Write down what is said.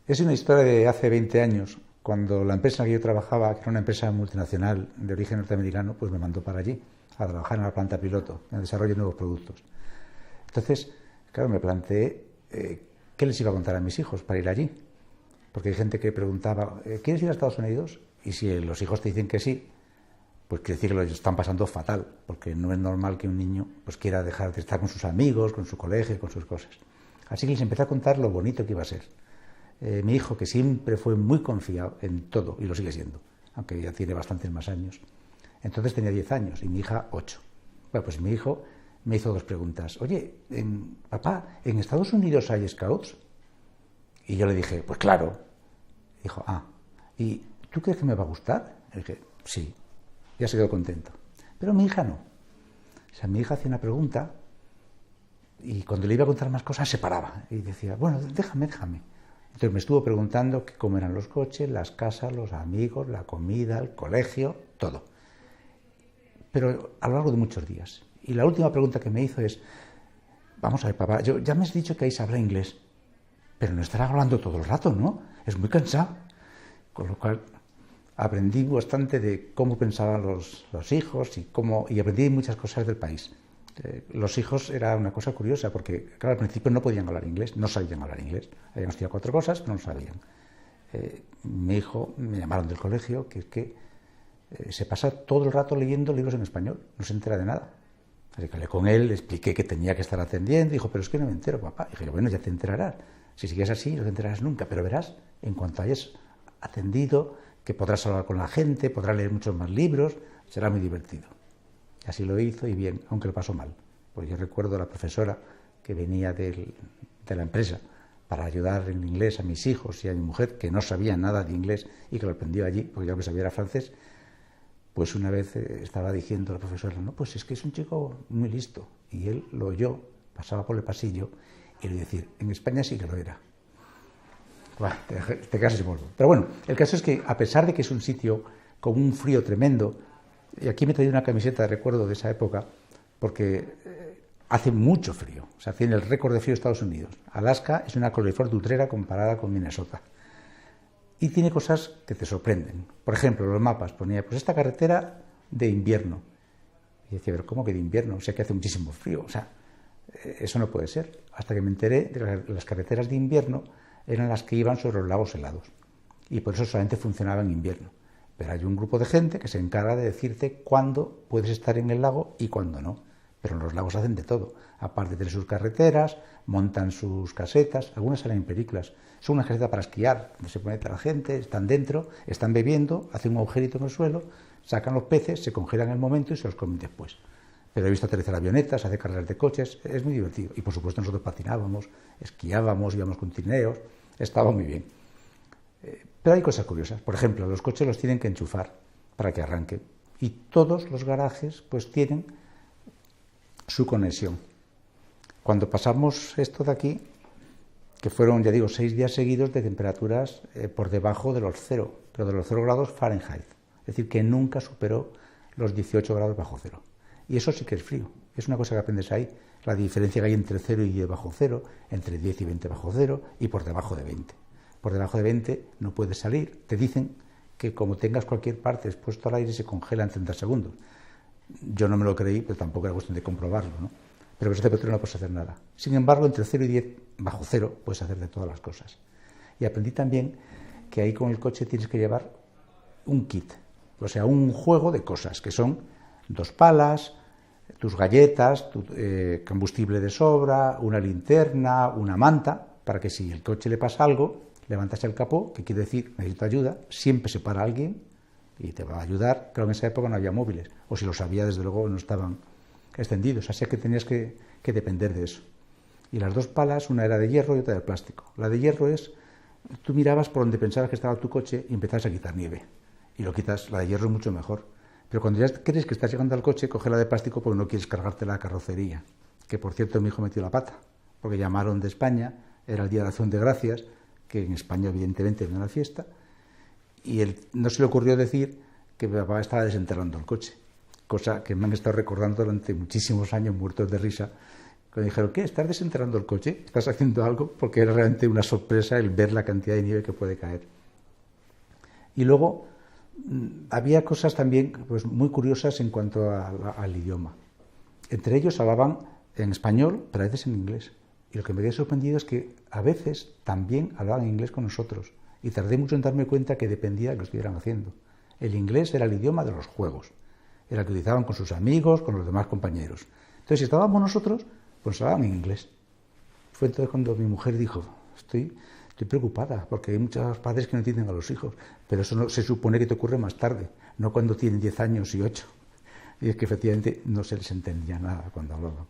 Es una historia de hace 20 años, cuando la empresa en la que yo trabajaba, que era una empresa multinacional de origen norteamericano, pues me mandó para allí a trabajar en la planta piloto, en el desarrollo de nuevos productos. Entonces, claro, me planteé qué les iba a contar a mis hijos para ir allí. Porque hay gente que preguntaba, ¿quieres ir a Estados Unidos? Y si los hijos te dicen que sí, pues quiere decir que lo están pasando fatal, porque no es normal que un niño pues quiera dejar de estar con sus amigos, con su colegio, con sus cosas. Así que les empecé a contar lo bonito que iba a ser. Mi hijo, que siempre fue muy confiado en todo, y lo sigue siendo, aunque ya tiene bastantes más años, entonces tenía 10 años y mi hija 8. Bueno, pues mi hijo me hizo dos preguntas. Oye, papá, ¿en Estados Unidos hay scouts? Y yo le dije, pues claro. Dijo, ¿y tú crees que me va a gustar? Le dije, sí. Ya se quedó contento. Pero mi hija no. O sea, mi hija hacía una pregunta y cuando le iba a contar más cosas se paraba y decía, bueno, déjame. Entonces me estuvo preguntando cómo eran los coches, las casas, los amigos, la comida, el colegio, todo. Pero a lo largo de muchos días. Y la última pregunta que me hizo es, vamos a ver, papá, ya me has dicho que ahí se habla inglés, pero no estará hablando todo el rato, ¿no? Es muy cansado. Con lo cual aprendí bastante de cómo pensaban los hijos y aprendí muchas cosas del país. Los hijos era una cosa curiosa porque, claro, al principio no podían hablar inglés, no sabían hablar inglés. Habían estudiado 4 cosas, pero no sabían. Mi hijo, me llamaron del colegio, que es que se pasa todo el rato leyendo libros en español, no se entera de nada. Así que hablé con él, le expliqué que tenía que estar atendiendo, dijo, pero es que no me entero, papá. Y dije, bueno, ya te enterarás. Si sigues así, no te enterarás nunca, pero verás, en cuanto hayas atendido, que podrás hablar con la gente, podrás leer muchos más libros, será muy divertido. Y así lo hizo y bien, aunque lo pasó mal. Porque yo recuerdo a la profesora que venía de la empresa para ayudar en inglés a mis hijos y a mi mujer, que no sabía nada de inglés y que lo aprendió allí, porque yo lo que sabía era francés. Pues una vez estaba diciendo la profesora, no, pues es que es un chico muy listo. Y él lo oyó, pasaba por el pasillo y le iba a decir, en España sí que lo era. Bueno, te quedas sin polvo. Pero bueno, el caso es que a pesar de que es un sitio con un frío tremendo, y aquí me he traído una camiseta de recuerdo de esa época, porque hace mucho frío, o sea, tiene el récord de frío de Estados Unidos. Alaska es una coliflor de utrera comparada con Minnesota. Y tiene cosas que te sorprenden. Por ejemplo, los mapas ponía, pues esta carretera de invierno. Y decía, pero ¿cómo que de invierno? O sea, que hace muchísimo frío. O sea, eso no puede ser. Hasta que me enteré de que las carreteras de invierno eran las que iban sobre los lagos helados. Y por eso solamente funcionaba en invierno. Pero hay un grupo de gente que se encarga de decirte cuándo puedes estar en el lago y cuándo no. Pero en los lagos hacen de todo. Aparte de sus carreteras, montan sus casetas, algunas salen en películas. Son una caseta para esquiar, donde se pone la gente, están dentro, están bebiendo, hacen un agujerito en el suelo, sacan los peces, se congelan en el momento y se los comen después. Pero he visto aterrizar avionetas, hacer carreras de coches, es muy divertido. Y por supuesto nosotros patinábamos, esquiábamos, íbamos con trineos, estaba muy bien. Pero hay cosas curiosas. Por ejemplo, los coches los tienen que enchufar para que arranquen. Y todos los garajes pues tienen su conexión. Cuando pasamos esto de aquí, que fueron, ya digo, 6 días seguidos de temperaturas por debajo de los 0, pero de los 0 grados Fahrenheit. Es decir, que nunca superó los 18 grados bajo cero. Y eso sí que es frío. Es una cosa que aprendes ahí. La diferencia que hay entre 0 y 10 bajo cero, entre 10 y 20 bajo cero y por debajo de 20. Por debajo de 20 no puedes salir. Te dicen que como tengas cualquier parte expuesto al aire se congela en 30 segundos. Yo no me lo creí, pero tampoco era cuestión de comprobarlo, ¿no? Pero con este petróleo no puedes hacer nada. Sin embargo, entre 0 y 10 bajo cero puedes hacer de todas las cosas. Y aprendí también que ahí con el coche tienes que llevar un kit, o sea, un juego de cosas, que son 2 palas, tus galletas, tu combustible de sobra, una linterna, una manta, para que si el coche le pasa algo, levantas el capó, que quiere decir necesito ayuda, siempre se para alguien y te va a ayudar. Claro, en esa época no había móviles, o si los había, desde luego no estaban extendidos, así que tenías que depender de eso. Y las 2 palas, una era de hierro y otra de plástico. La de hierro es, tú mirabas por donde pensabas que estaba tu coche y empezabas a quitar nieve. Y lo quitas, la de hierro es mucho mejor. Pero cuando ya crees que estás llegando al coche, coge la de plástico porque no quieres cargarte la carrocería. Que por cierto mi hijo metió la pata, porque llamaron de España, era el Día de Acción de Gracias, que en España evidentemente era una fiesta, y él no se le ocurrió decir que mi papá estaba desenterrando el coche. Cosa que me han estado recordando durante muchísimos años muertos de risa, Cuando dijeron, ¿qué? ¿Estás desenterrando el coche? ¿Estás haciendo algo? Porque era realmente una sorpresa el ver la cantidad de nieve que puede caer. Y luego había cosas también pues, muy curiosas en cuanto al idioma. Entre ellos hablaban en español, pero a veces en inglés. Y lo que me había sorprendido es que a veces también hablaban en inglés con nosotros. Y tardé mucho en darme cuenta que dependía de lo que estuvieran haciendo. El inglés era el idioma de los juegos. Era el que utilizaban con sus amigos, con los demás compañeros. Entonces, si estábamos nosotros, pues hablaban en inglés. Fue entonces cuando mi mujer dijo, estoy preocupada, porque hay muchos padres que no entienden a los hijos, pero eso no, se supone que te ocurre más tarde, no cuando tienen 10 años y 8. Y es que efectivamente no se les entendía nada cuando hablaban.